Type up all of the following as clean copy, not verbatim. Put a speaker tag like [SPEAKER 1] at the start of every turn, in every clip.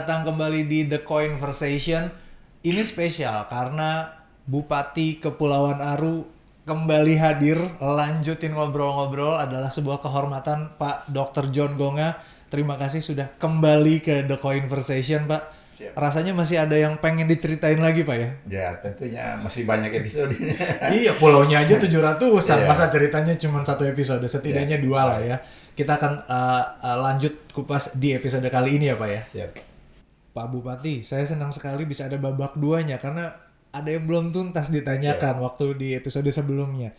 [SPEAKER 1] datang kembali di The Conversation. Ini spesial karena Bupati Kepulauan Aru kembali hadir. Lanjutin ngobrol-ngobrol, adalah sebuah kehormatan Pak Dr. John Gonga. Terima kasih sudah kembali ke The Conversation, Pak.
[SPEAKER 2] Siap.
[SPEAKER 1] Rasanya masih ada yang pengen diceritain lagi, Pak ya?
[SPEAKER 2] Ya tentunya masih banyak episode.
[SPEAKER 1] Iya, pulaunya aja 700-an.
[SPEAKER 2] Iya.
[SPEAKER 1] Masa ceritanya cuma satu episode, setidaknya
[SPEAKER 2] Iya.
[SPEAKER 1] dua lah ya. Kita akan lanjut kupas di episode kali ini ya, Pak ya.
[SPEAKER 2] Siap.
[SPEAKER 1] Pak Bupati, saya senang sekali bisa ada babak duanya karena ada yang belum tuntas ditanyakan waktu di episode sebelumnya.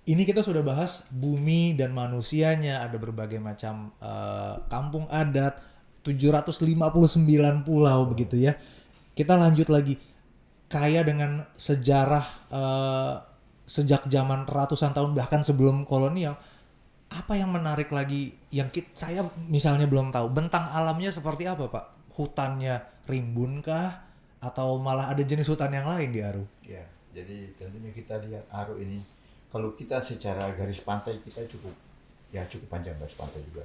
[SPEAKER 1] Ini kita sudah bahas bumi dan manusianya, ada berbagai macam kampung adat, 759 pulau begitu ya. Kita lanjut lagi, kaya dengan sejarah sejak zaman ratusan tahun bahkan sebelum kolonial. Apa yang menarik lagi yang saya misalnya belum tahu, bentang alamnya seperti apa, Pak? Hutannya rimbun kah? Atau malah ada jenis hutan yang lain di Aru?
[SPEAKER 2] Ya, jadi tentunya kita lihat Aru ini, kalau kita secara garis pantai kita cukup panjang garis pantai juga.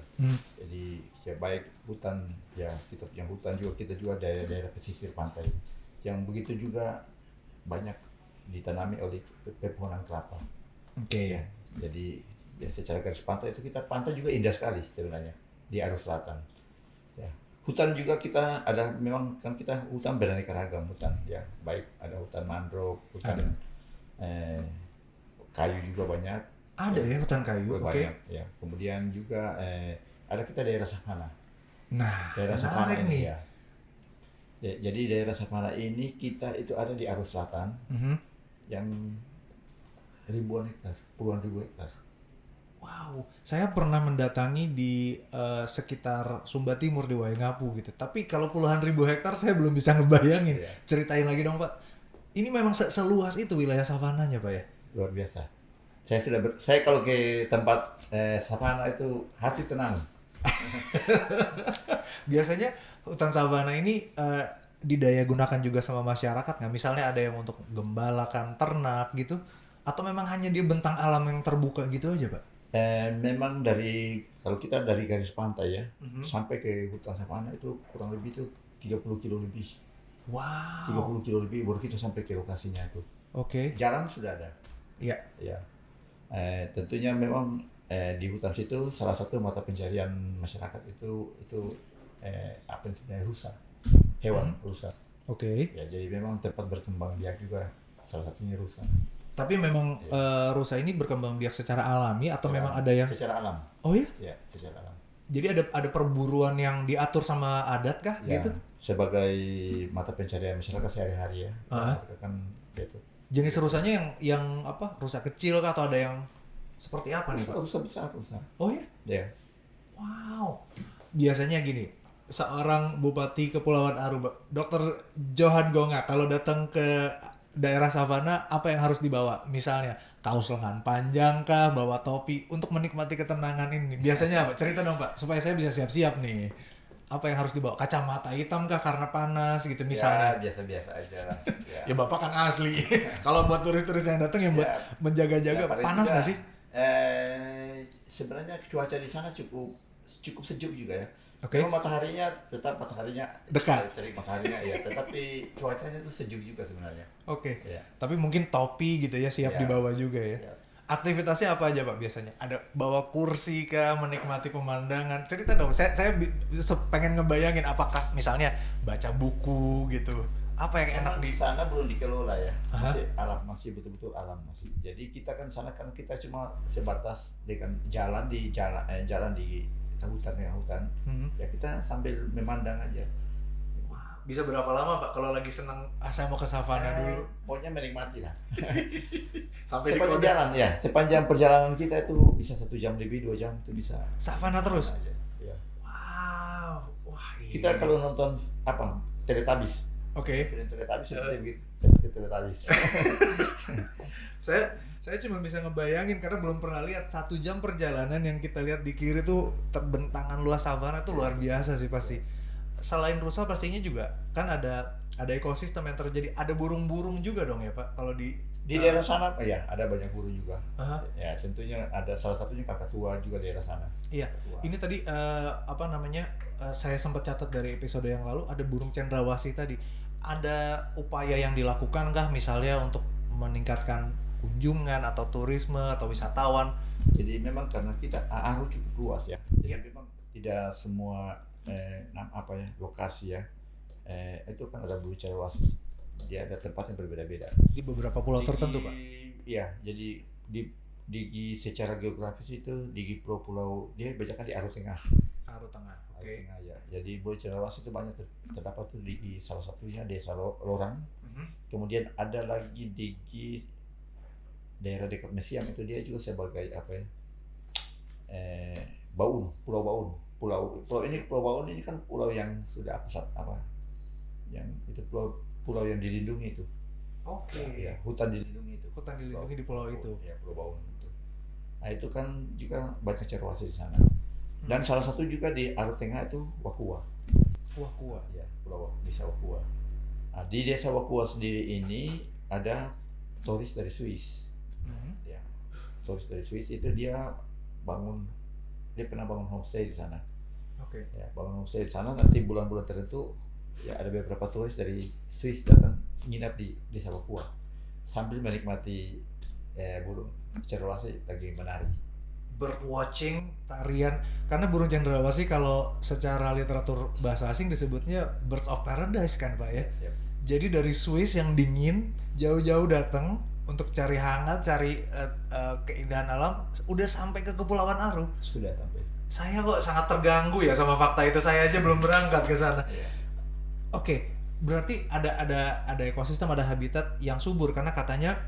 [SPEAKER 2] Jadi ya baik hutan, ya kita yang hutan juga, kita juga daerah-daerah pesisir pantai yang begitu juga banyak ditanami oleh pepohonan kelapa.
[SPEAKER 1] Oke.
[SPEAKER 2] Ya, jadi ya secara garis pantai itu kita pantai juga indah sekali sebenarnya di Aru Selatan. Ya, hutan juga kita ada, memang kan kita hutan beraneka ragam hutan ya, baik ada hutan mangrove, hutan kayu juga banyak.
[SPEAKER 1] Ada ya hutan kayu.
[SPEAKER 2] Juga
[SPEAKER 1] Oke.
[SPEAKER 2] banyak ya. Kemudian juga ada kita daerah savana.
[SPEAKER 1] Nah,
[SPEAKER 2] Daerah savana
[SPEAKER 1] menarik
[SPEAKER 2] ini
[SPEAKER 1] nih.
[SPEAKER 2] ya. Jadi daerah savana ini kita itu ada di Aru Selatan yang ribuan hektar, puluhan ribu hektar.
[SPEAKER 1] Wow, saya pernah mendatangi di sekitar Sumba Timur di Waingapu gitu. Tapi kalau puluhan ribu hektar saya belum bisa ngebayangin.
[SPEAKER 2] Iya.
[SPEAKER 1] Ceritain lagi dong, Pak. Ini memang seluas itu wilayah savananya, Pak ya?
[SPEAKER 2] Luar biasa. Saya kalau ke tempat savana itu hati tenang.
[SPEAKER 1] Biasanya hutan savana ini didaya gunakan juga sama masyarakat nggak? Misalnya ada yang untuk gembalakan ternak gitu? Atau memang hanya dia bentang alam yang terbuka gitu aja, Pak?
[SPEAKER 2] Memang kalau kita dari garis pantai ya, sampai ke hutan savana itu kurang lebih itu 30 kilo lebih.
[SPEAKER 1] Wow.
[SPEAKER 2] 30 kilo lebih baru kita sampai ke lokasinya itu.
[SPEAKER 1] Oke.
[SPEAKER 2] Jalan sudah ada.
[SPEAKER 1] Iya.
[SPEAKER 2] Ya. Tentunya memang di hutan situ salah satu mata pencarian masyarakat itu apa yang sebenarnya rusa. Hewan rusa.
[SPEAKER 1] Oke.
[SPEAKER 2] Ya, jadi memang tempat berkembang biak juga salah satunya rusa.
[SPEAKER 1] Tapi memang rusa ini berkembang biak secara alami atau memang ada yang...
[SPEAKER 2] Secara alam.
[SPEAKER 1] Oh ya?
[SPEAKER 2] Ya, secara alam.
[SPEAKER 1] Jadi ada perburuan yang diatur sama adat kah
[SPEAKER 2] Ya,
[SPEAKER 1] gitu?
[SPEAKER 2] sebagai mata pencarian masyarakat sehari-hari ya. Mereka kan gitu.
[SPEAKER 1] Jenis rusanya yang apa? Rusa kecil kah atau ada yang seperti apa nih, Pak?
[SPEAKER 2] Rusa besar, rusa.
[SPEAKER 1] Oh ya?
[SPEAKER 2] Ya.
[SPEAKER 1] Wow. Biasanya gini, seorang Bupati Kepulauan Aru, Dr. Johan Gonga, kalau datang ke daerah savana, apa yang harus dibawa? Misalnya, kaos lengan panjang kah, bawa topi, untuk menikmati ketenangan ini. Biasanya apa? Cerita dong, Pak, supaya saya bisa siap-siap nih. Apa yang harus dibawa? Kacamata hitam kah karena panas gitu misalnya?
[SPEAKER 2] Ya, biasa-biasa aja lah. Ya.
[SPEAKER 1] Ya Bapak kan asli. Kalau buat turis-turis yang datang yang buat menjaga-jaga,
[SPEAKER 2] paling
[SPEAKER 1] panas
[SPEAKER 2] tidak,
[SPEAKER 1] nggak sih?
[SPEAKER 2] Sebenarnya cuaca di sana cukup sejuk juga ya.
[SPEAKER 1] Oke.
[SPEAKER 2] Memang mataharinya
[SPEAKER 1] Dekat.
[SPEAKER 2] terik mataharinya ya, tetapi cuacanya itu sejuk juga sebenarnya.
[SPEAKER 1] Oke.
[SPEAKER 2] Ya.
[SPEAKER 1] Tapi mungkin topi gitu ya siap
[SPEAKER 2] Ya.
[SPEAKER 1] dibawa juga ya.
[SPEAKER 2] Siap.
[SPEAKER 1] Aktivitasnya apa aja, Pak, biasanya? Ada bawa kursi kah, menikmati pemandangan? Cerita dong. Saya pengen ngebayangin apakah misalnya baca buku gitu. Apa yang enak
[SPEAKER 2] Memang
[SPEAKER 1] di
[SPEAKER 2] di sana belum dikelola ya, masih alam, masih betul-betul alam masih. Jadi kita kan sana kan kita cuma sebatas dengan jalan di hutan ya hutan. Ya kita sambil memandang aja.
[SPEAKER 1] Bisa berapa lama, Pak, kalau lagi senang saya mau ke savana dulu?
[SPEAKER 2] Pokoknya menikmati lah.
[SPEAKER 1] Sampai di
[SPEAKER 2] Sepanjang
[SPEAKER 1] kota
[SPEAKER 2] jalan ya, sepanjang perjalanan kita itu bisa 1 jam lebih, 2 jam itu bisa.
[SPEAKER 1] savana terus.
[SPEAKER 2] Aja. Ya.
[SPEAKER 1] Wow. Wah,
[SPEAKER 2] Kita kalau nonton apa Teletubbies,
[SPEAKER 1] Oke.
[SPEAKER 2] film Teletubbies seperti begitu, Teletubbies.
[SPEAKER 1] Saya cuma bisa ngebayangin karena belum pernah lihat 1 jam perjalanan yang kita lihat di kiri tuh terbentangan luas savana tuh luar biasa sih pasti. Selain rusa pastinya juga kan ada Ada ekosistem yang terjadi. Ada burung-burung juga dong ya Pak kalau di
[SPEAKER 2] Di daerah sana ya ada banyak burung juga.
[SPEAKER 1] aha.
[SPEAKER 2] Ya tentunya ada salah satunya kakatua juga daerah sana.
[SPEAKER 1] Iya,
[SPEAKER 2] Kakatua.
[SPEAKER 1] ini tadi apa namanya? Saya sempat catat dari episode yang lalu ada burung cendrawasih tadi. Ada upaya yang dilakukan kah misalnya untuk meningkatkan kunjungan atau turisme atau wisatawan?
[SPEAKER 2] Jadi memang karena kita Aru cukup luas ya. Jadi
[SPEAKER 1] Iya.
[SPEAKER 2] memang tidak semua lokasi ya. Itu kan ada burung cendrawasih. Dia ada tempat yang berbeda-beda.
[SPEAKER 1] Di beberapa pulau tertentu Pak.
[SPEAKER 2] Iya, jadi di secara geografis itu di pulau dia banyak kan di Aru Tengah.
[SPEAKER 1] Aru Tengah.
[SPEAKER 2] Aru
[SPEAKER 1] Oke.
[SPEAKER 2] Tengah ya. Jadi burung cendrawasih itu banyak terdapat tuh di salah satunya desa Lorang.
[SPEAKER 1] Mhm.
[SPEAKER 2] Kemudian ada lagi di daerah dekat Mesiam itu dia juga sebagai Baun, Pulau Baun. Pulau Baun ini kan pulau yang sudah yang itu pulau yang dilindungi itu.
[SPEAKER 1] Oke.
[SPEAKER 2] Ya, hutan dilindungi itu.
[SPEAKER 1] Hutan dilindungi di pulau itu.
[SPEAKER 2] Ya, Pulau Baun itu. Nah, itu kan juga banyak cendrawasih di sana. Dan
[SPEAKER 1] Hmm.
[SPEAKER 2] salah satu juga di Aru Tengah itu Wakua.
[SPEAKER 1] Wah kuah.
[SPEAKER 2] Ya, desa Wakua. Nah, di desa Wakua sendiri ini ada turis dari Swiss.
[SPEAKER 1] Mhm.
[SPEAKER 2] Ya, turis dari Swiss itu dia pernah bangun homestay di sana.
[SPEAKER 1] Oke.
[SPEAKER 2] Ya, bangun homestay di sana nanti bulan-bulan tertentu ya ada beberapa turis dari Swiss datang nginap di desa Wakua sambil menikmati burung cendrawasih lagi menari.
[SPEAKER 1] Bird watching, tarian, karena burung cendrawasih kalau secara literatur bahasa asing disebutnya birds of paradise kan Pak ya.
[SPEAKER 2] Siap.
[SPEAKER 1] Jadi dari Swiss yang dingin jauh-jauh datang untuk cari hangat, cari keindahan alam, udah sampai ke Kepulauan Aru.
[SPEAKER 2] Sudah sampai.
[SPEAKER 1] Saya kok sangat terganggu ya sama fakta itu. Saya aja belum berangkat ke sana.
[SPEAKER 2] Ya.
[SPEAKER 1] Oke, berarti ada ekosistem, ada habitat yang subur karena katanya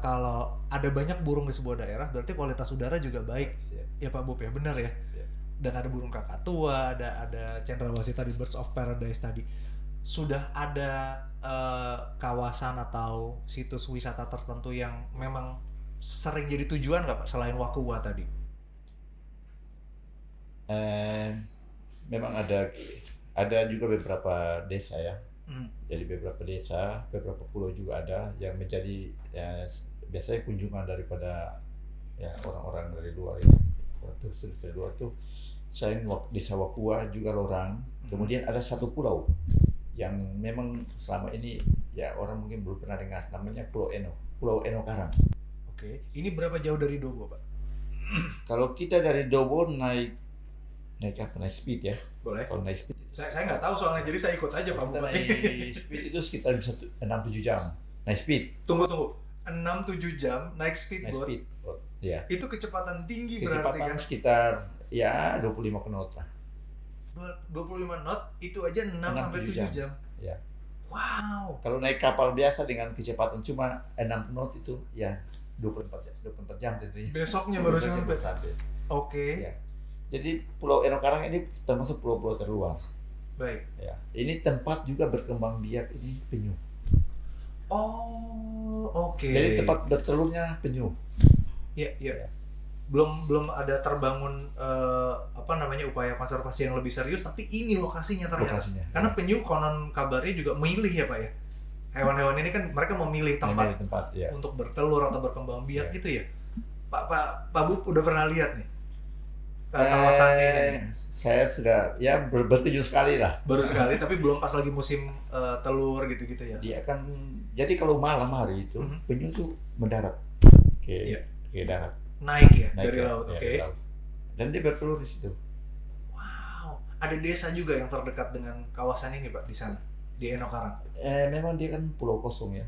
[SPEAKER 1] kalau ada banyak burung di sebuah daerah berarti kualitas udara juga baik.
[SPEAKER 2] Siap.
[SPEAKER 1] Ya Pak Bob ya, benar ya.
[SPEAKER 2] Ya.
[SPEAKER 1] Dan ada burung kakatua, ada cendrawasih tadi, birds of paradise tadi. Sudah ada kawasan atau situs wisata tertentu yang memang sering jadi tujuan nggak Pak selain Wakua tadi?
[SPEAKER 2] Memang ada juga beberapa desa ya.
[SPEAKER 1] Hmm.
[SPEAKER 2] Jadi beberapa desa, beberapa pulau juga ada yang menjadi biasanya kunjungan daripada ya orang-orang dari luar ini, turis dari luar tuh. Selain desa Wakua juga Lorang, kemudian ada satu pulau yang memang selama ini ya orang mungkin belum pernah dengar, namanya Pulau Eno Karang.
[SPEAKER 1] Oke, ini berapa jauh dari Dobo Pak?
[SPEAKER 2] Kalau kita dari Dobo naik speed ya.
[SPEAKER 1] Boleh.
[SPEAKER 2] Kalau naik speed
[SPEAKER 1] Saya nggak tahu soalnya, jadi saya ikut aja Pak
[SPEAKER 2] kita
[SPEAKER 1] Bupati.
[SPEAKER 2] naik speed itu sekitar bisa 6-7 jam. Naik speed.
[SPEAKER 1] Tunggu. 6-7 jam naik
[SPEAKER 2] Naik
[SPEAKER 1] speedboat.
[SPEAKER 2] speed. Ya.
[SPEAKER 1] Itu kecepatan tinggi berarti
[SPEAKER 2] Kecepatan
[SPEAKER 1] kan.
[SPEAKER 2] sekitar ya 25 knot lah.
[SPEAKER 1] 25 knot itu aja 6 sampai 7
[SPEAKER 2] jam.
[SPEAKER 1] jam.
[SPEAKER 2] Ya.
[SPEAKER 1] Wow.
[SPEAKER 2] Kalau naik kapal biasa dengan kecepatan cuma 6 knot itu ya 24 jam tentunya.
[SPEAKER 1] Besoknya baru
[SPEAKER 2] Besoknya
[SPEAKER 1] sampai.
[SPEAKER 2] baru sampai.
[SPEAKER 1] Oke.
[SPEAKER 2] Ya. Jadi Pulau Eno Karang ini termasuk pulau-pulau terluar.
[SPEAKER 1] Baik.
[SPEAKER 2] Ya. Ini tempat juga berkembang biak ini penyu.
[SPEAKER 1] Oh, oke.
[SPEAKER 2] Jadi tempat bertelurnya penyu.
[SPEAKER 1] Iya.
[SPEAKER 2] Ya.
[SPEAKER 1] Belum ada terbangun upaya konservasi yang lebih serius, tapi ini lokasinya ternyata.
[SPEAKER 2] Lokasinya.
[SPEAKER 1] Karena penyu konon kabarnya juga memilih ya Pak ya. Hewan-hewan ini kan mereka memilih
[SPEAKER 2] Memilih
[SPEAKER 1] tempat
[SPEAKER 2] tempat ya.
[SPEAKER 1] untuk bertelur atau berkembang biak
[SPEAKER 2] Ya.
[SPEAKER 1] gitu ya. Pak Bub udah pernah lihat nih kawasan ini?
[SPEAKER 2] Saya sudah ya bertujuh sekali lah.
[SPEAKER 1] Baru sekali, tapi belum pas lagi musim telur gitu-gitu ya.
[SPEAKER 2] Dia kan jadi kalau malam hari itu
[SPEAKER 1] Mhm.
[SPEAKER 2] penyu tuh mendarat
[SPEAKER 1] Iya.
[SPEAKER 2] ke darat.
[SPEAKER 1] Naik ya
[SPEAKER 2] Naik
[SPEAKER 1] dari
[SPEAKER 2] ke-
[SPEAKER 1] laut,
[SPEAKER 2] ya,
[SPEAKER 1] oke.
[SPEAKER 2] dari laut. Dan dia bertelur di situ.
[SPEAKER 1] Wow, ada desa juga yang terdekat dengan kawasan ini Pak di sana di Eno Karang.
[SPEAKER 2] Memang dia kan pulau kosong ya.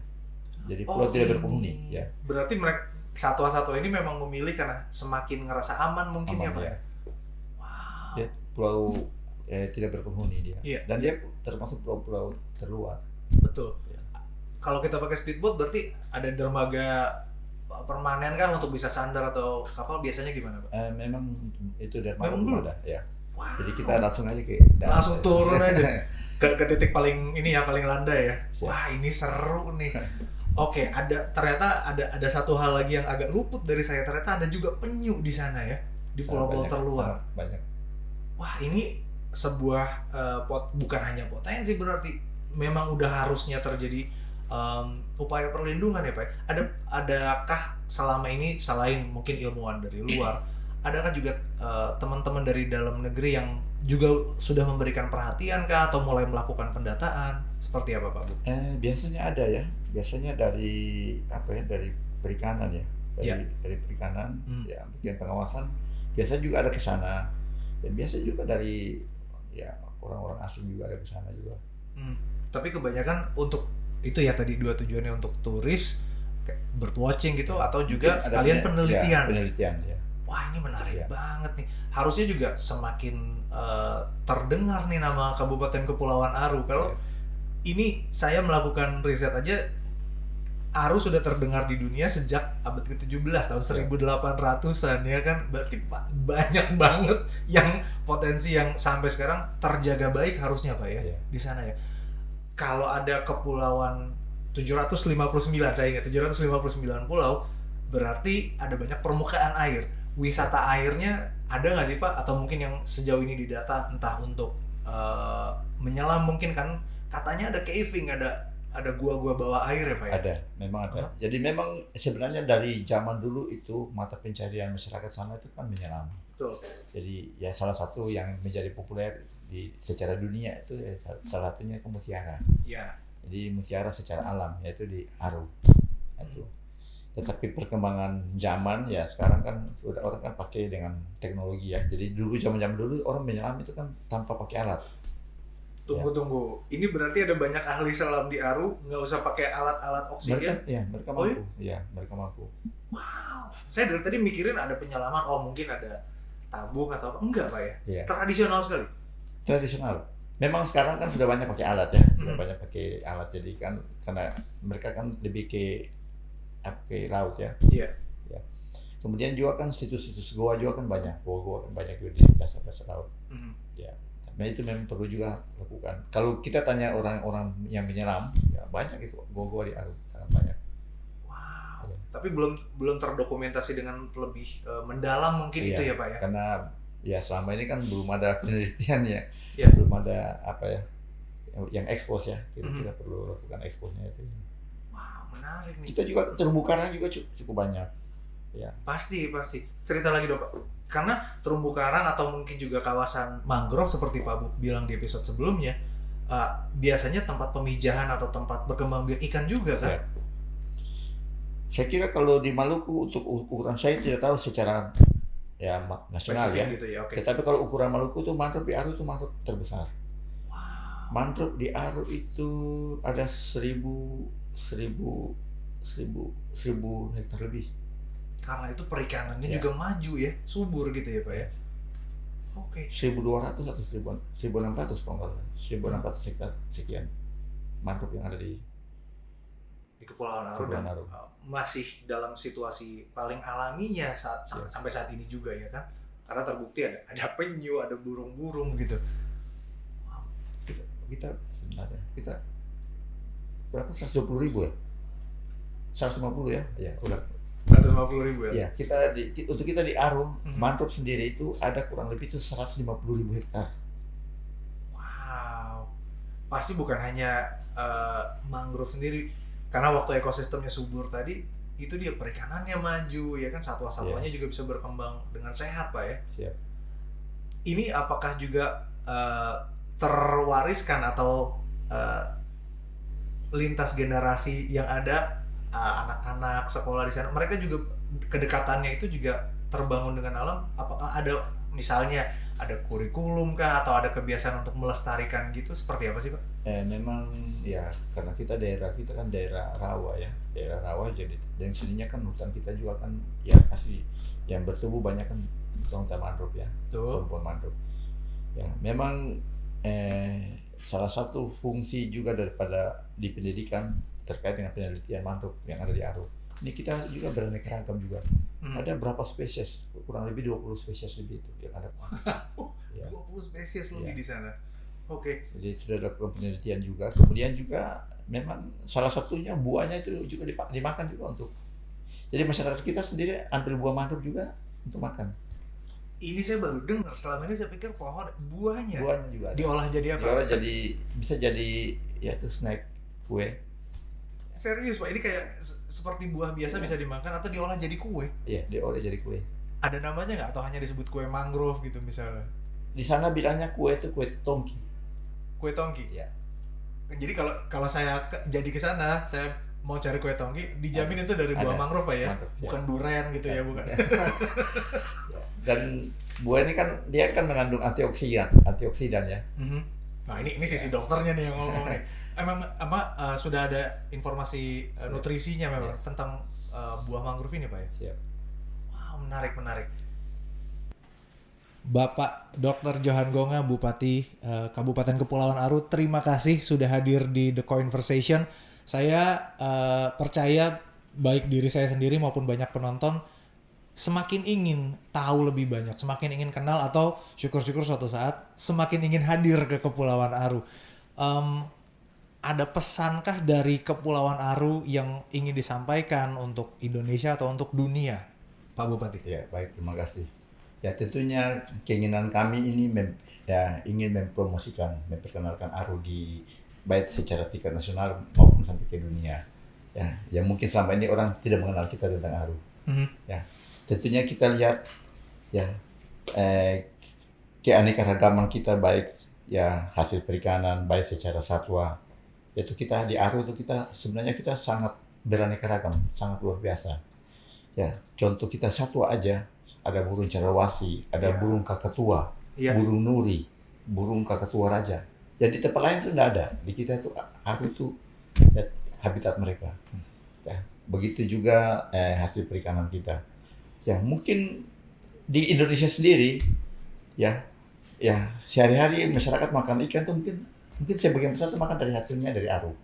[SPEAKER 2] Jadi pulau tidak berpenghuni ya.
[SPEAKER 1] Berarti mereka satwa-satwa ini memang memilih karena semakin ngerasa aman mungkin ya
[SPEAKER 2] Aman,
[SPEAKER 1] Pak.
[SPEAKER 2] ya.
[SPEAKER 1] Wow.
[SPEAKER 2] Dia pulau tidak berpenghuni dia.
[SPEAKER 1] Iya.
[SPEAKER 2] Dan dia termasuk pulau-pulau terluar.
[SPEAKER 1] Betul.
[SPEAKER 2] Ya.
[SPEAKER 1] Kalau kita pakai speedboat berarti ada dermaga permanen kah untuk bisa sandar atau kapal biasanya gimana Pak?
[SPEAKER 2] Memang itu dermaga
[SPEAKER 1] Memang
[SPEAKER 2] belum
[SPEAKER 1] belum?
[SPEAKER 2] ada ya.
[SPEAKER 1] Wow.
[SPEAKER 2] Jadi kita langsung aja ke darat.
[SPEAKER 1] Langsung turun aja. ke titik paling ini ya, paling landai ya.
[SPEAKER 2] Siap.
[SPEAKER 1] Wah, ini seru nih. Oke, ternyata ada satu hal lagi yang agak luput dari saya. Ternyata ada juga penyu di sana ya, di pulau-pulau terluar.
[SPEAKER 2] Sangat banyak.
[SPEAKER 1] Wah, ini sebuah bukan hanya potensi berarti memang udah harusnya terjadi upaya perlindungan ya Pak? Adakah selama ini selain mungkin ilmuwan dari luar, adakah juga teman-teman dari dalam negeri yang juga sudah memberikan perhatian kah atau mulai melakukan pendataan? Seperti apa Pak Bu?
[SPEAKER 2] Biasanya ada ya, biasanya dari apa ya, dari perikanan ya,
[SPEAKER 1] Ya.
[SPEAKER 2] dari perikanan,
[SPEAKER 1] Hmm.
[SPEAKER 2] ya bagian pengawasan, biasa juga ada ke sana, dan biasa juga dari ya orang-orang asing juga ada ke sana juga.
[SPEAKER 1] Hmm. Tapi kebanyakan untuk itu ya tadi dua tujuannya untuk turis, kayak bird watching gitu, atau juga
[SPEAKER 2] Mungkin ada
[SPEAKER 1] sekalian
[SPEAKER 2] ya,
[SPEAKER 1] penelitian.
[SPEAKER 2] penelitian ya.
[SPEAKER 1] Wah ini menarik
[SPEAKER 2] Iya.
[SPEAKER 1] banget nih. Harusnya juga semakin terdengar nih nama Kabupaten Kepulauan Aru. Kalau
[SPEAKER 2] Iya.
[SPEAKER 1] ini saya melakukan riset aja, Aru sudah terdengar di dunia sejak abad ke-17 tahun 1800-an ya kan. Berarti banyak banget yang potensi yang sampai sekarang terjaga baik harusnya Pak ya
[SPEAKER 2] Iya.
[SPEAKER 1] di sana ya. Kalau ada kepulauan 759, saya ingat 759 pulau, berarti ada banyak permukaan air. Wisata airnya ada nggak sih Pak? Atau mungkin yang sejauh ini didata, entah untuk menyelam mungkin kan katanya ada caving, ada gua-gua bawah air ya Pak ya?
[SPEAKER 2] Ada, memang ada. Jadi memang sebenarnya dari zaman dulu itu mata pencarian masyarakat sana itu kan menyelam.
[SPEAKER 1] Betul.
[SPEAKER 2] Jadi ya salah satu yang menjadi populer secara dunia itu ya, salah satunya ke mutiara.
[SPEAKER 1] Ya.
[SPEAKER 2] Jadi mutiara secara alam yaitu di Aru. Itu. Tetapi perkembangan zaman ya sekarang kan sudah orang kan pakai dengan teknologi ya. Jadi dulu zaman-zaman dulu orang menyelam itu kan tanpa pakai alat.
[SPEAKER 1] Tunggu. Ini berarti ada banyak ahli selam di Aru, nggak usah pakai alat-alat oksigen?
[SPEAKER 2] Mereka
[SPEAKER 1] Oh,
[SPEAKER 2] mampu. Ya, mereka mampu.
[SPEAKER 1] Wow. Saya dari tadi mikirin ada penyelaman, mungkin ada tabung atau apa. Enggak Pak ya?
[SPEAKER 2] Iya.
[SPEAKER 1] Tradisional sekali.
[SPEAKER 2] Tradisional. Memang sekarang kan sudah banyak pakai alat ya, sudah banyak pakai alat. Jadi kan karena mereka kan lebih ke laut ya.
[SPEAKER 1] Iya.
[SPEAKER 2] Ya. Kemudian juga kan situs-situs goa juga kan banyak, goa-goa kan banyak juga di dasar-dasar laut. Ya. Nah itu memang perlu juga lakukan. Kalau kita tanya orang-orang yang menyelam, ya banyak itu goa-goa di Aru, sangat banyak.
[SPEAKER 1] Wow.
[SPEAKER 2] Ya.
[SPEAKER 1] Tapi belum terdokumentasi dengan lebih mendalam mungkin
[SPEAKER 2] Iya,
[SPEAKER 1] itu ya Pak ya?
[SPEAKER 2] karena ya selama ini kan belum ada penelitian ya,
[SPEAKER 1] Iya.
[SPEAKER 2] belum ada apa ya yang ekspos ya. Kita perlu lakukan eksposnya itu.
[SPEAKER 1] Wow, menarik nih.
[SPEAKER 2] Kita juga terumbu karang juga cukup banyak. Ya.
[SPEAKER 1] Pasti. Cerita lagi dong Pak. Karena terumbu karang atau mungkin juga kawasan mangrove seperti Pak Bu bilang di episode sebelumnya, biasanya tempat pemijahan atau tempat berkembang biak ikan juga kan?
[SPEAKER 2] Ya. Saya kira kalau di Maluku untuk ukuran saya tidak tahu secara ya nasional ya.
[SPEAKER 1] Gitu ya, oke.
[SPEAKER 2] Tetapi kalau ukuran Maluku itu mangrove di Aru itu mangrove terbesar.
[SPEAKER 1] Wow.
[SPEAKER 2] Mangrove di Aru itu ada 1000 hektar lebih.
[SPEAKER 1] Karena itu perikanannya
[SPEAKER 2] Ya.
[SPEAKER 1] juga maju ya, subur gitu ya Pak ya. Oke.
[SPEAKER 2] 1200 atau 1600 kalau nggak salah. 1600 hektar sekian mangrove yang ada di
[SPEAKER 1] Kepulauan Aru
[SPEAKER 2] Kepulauan
[SPEAKER 1] dan
[SPEAKER 2] Aru.
[SPEAKER 1] masih dalam situasi paling alaminya sampai saat ini juga ya kan, karena terbukti ada penyu, ada burung-burung gitu.
[SPEAKER 2] Kita sebenarnya kita berapa 120.000 ya, 150 ya, ya udah
[SPEAKER 1] 150.000 ya.
[SPEAKER 2] ya. Untuk kita di Aru mangrove sendiri itu ada kurang lebih itu 150.000 hektar.
[SPEAKER 1] Wow, pasti bukan hanya mangrove sendiri, karena waktu ekosistemnya subur tadi itu dia perikanannya maju ya kan, satwa-satwanya juga bisa berkembang dengan sehat Pak ya.
[SPEAKER 2] Siap.
[SPEAKER 1] Ini apakah juga terwariskan atau lintas generasi yang ada, anak-anak sekolah di sana, mereka juga kedekatannya itu juga terbangun dengan alam? Apakah ada misalnya ada kurikulum kah atau ada kebiasaan untuk melestarikan gitu, seperti apa sih Pak?
[SPEAKER 2] Memang ya karena daerah kita kan daerah rawa ya, daerah rawa, jadi dan sininya kan hutan kita juga kan ya asli yang bertumbuh banyak kan hutan mangrove ya, pohon mangrove. Ya memang salah satu fungsi juga daripada di pendidikan terkait dengan penelitian mangrove yang ada di Aru. Ini kita juga beraneka ragam juga. Ada berapa spesies? Kurang lebih 20 spesies lebih itu yang ada.
[SPEAKER 1] Ya. 20 spesies lebih di sana. Oke.
[SPEAKER 2] Jadi sudah dilakukan penelitian juga. Kemudian juga memang salah satunya buahnya itu juga dimakan juga untuk. Jadi masyarakat kita sendiri ambil buah mangrove juga untuk makan.
[SPEAKER 1] Ini saya baru dengar. Selama ini saya pikir pohon buahnya.
[SPEAKER 2] Buahnya juga ada.
[SPEAKER 1] Diolah jadi apa?
[SPEAKER 2] Diolah jadi bisa jadi ya itu snack kue.
[SPEAKER 1] Serius Pak, ini kayak seperti buah biasa bisa dimakan atau diolah jadi kue?
[SPEAKER 2] Iya, diolah jadi kue.
[SPEAKER 1] Ada namanya nggak atau hanya disebut kue mangrove gitu misalnya?
[SPEAKER 2] Di sana bilangnya kue itu kue tongki.
[SPEAKER 1] Kue tongki.
[SPEAKER 2] Ya.
[SPEAKER 1] Jadi kalau saya jadi ke sana, saya mau cari kue tongki, dijamin itu dari buah
[SPEAKER 2] Ada.
[SPEAKER 1] mangrove Pak ya?
[SPEAKER 2] Mangrove,
[SPEAKER 1] Bukan durian gitu ya, bukan.
[SPEAKER 2] Dan buah ini kan dia kan mengandung antioksidan ya.
[SPEAKER 1] Mhm. Nah ini sisi dokternya nih yang ngomong nih. Emang sudah ada informasi nutrisinya memang tentang buah mangrove ini Pak ya?
[SPEAKER 2] Siap.
[SPEAKER 1] Wow, menarik. Bapak Dr. Johan Gonga, Bupati Kabupaten Kepulauan Aru, terima kasih sudah hadir di The Conversation. Saya percaya baik diri saya sendiri maupun banyak penonton semakin ingin tahu lebih banyak, semakin ingin kenal atau syukur-syukur suatu saat semakin ingin hadir ke Kepulauan Aru. Ada pesankah dari Kepulauan Aru yang ingin disampaikan untuk Indonesia atau untuk dunia, Pak Bupati?
[SPEAKER 2] Ya, baik, terima kasih. Ya, tentunya keinginan kami ini ingin memperkenalkan Aru di baik secara tingkat nasional maupun sampai ke dunia. Ya mungkin selama ini orang tidak mengenal kita tentang Aru. Ya, tentunya kita lihat ya keanekaragaman kita baik ya hasil perikanan baik secara satwa. Yaitu kita di Aru itu sebenarnya kita sangat beraneka ragam, sangat luar biasa. Ya, contoh kita satwa aja, ada burung cendrawasih, ada burung kakatua, burung nuri, burung kakatua raja. Ya di tempat lain itu tidak ada. Di kita itu Aru itu ya, habitat mereka. Ya, begitu juga hasil perikanan kita. Ya mungkin di Indonesia sendiri ya sehari-hari masyarakat makan ikan tuh mungkin sebagian besar makan dari hasilnya dari Aru.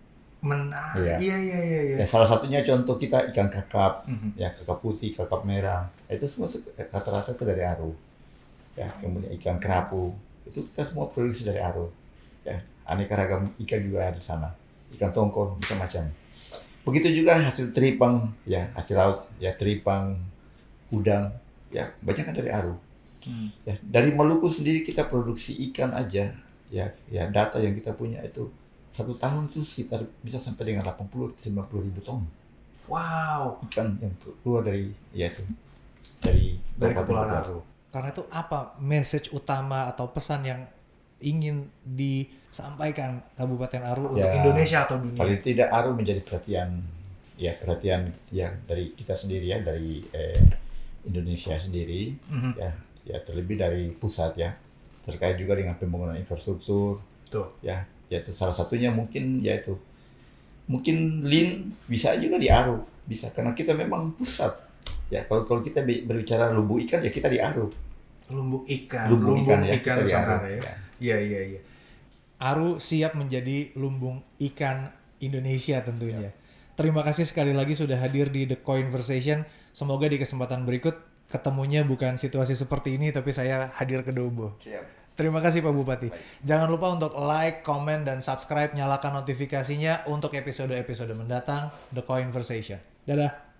[SPEAKER 1] Menarik. Iya.
[SPEAKER 2] Ya, salah satunya contoh kita ikan kakap, ya kakap putih, kakap merah. Itu semua tuh rata-rata itu dari Aru. Ya, kemudian ikan kerapu, itu kita semua produksi dari Aru. Ya, aneka ragam ikan juga ada di sana. Ikan tongkol macam-macam. Begitu juga hasil teripang, ya hasil laut, ya teripang, udang, ya banyak kan dari Aru. Ya, dari Maluku sendiri kita produksi ikan aja, ya data yang kita punya itu 1 tahun itu sekitar bisa sampai dengan 80-90 ribu ton.
[SPEAKER 1] Wow.
[SPEAKER 2] Ikan yang keluar dari
[SPEAKER 1] Kepulauan Aru. Karena itu apa message utama atau pesan yang ingin disampaikan Kabupaten Aru untuk Indonesia atau dunia?
[SPEAKER 2] Paling tidak Aru menjadi perhatian dari kita sendiri ya, dari Indonesia sendiri ya terlebih dari pusat ya, terkait juga dengan pembangunan infrastruktur. Ya, yaitu salah satunya mungkin Lin bisa juga di Aru, bisa karena kita memang pusat ya. Kalau kita berbicara lumbung ikan ya kita di Aru.
[SPEAKER 1] Lumbung ikan
[SPEAKER 2] ya, kita di Aru.
[SPEAKER 1] Iya. Aru siap menjadi lumbung ikan Indonesia tentunya. Terima kasih sekali lagi sudah hadir di The Conversation. Semoga di kesempatan berikut ketemunya bukan situasi seperti ini tapi saya hadir ke Dobo.
[SPEAKER 2] Siap.
[SPEAKER 1] Terima kasih Pak Bupati. Jangan lupa untuk like, komen, dan subscribe, nyalakan notifikasinya untuk episode-episode mendatang The Conversation. Dadah.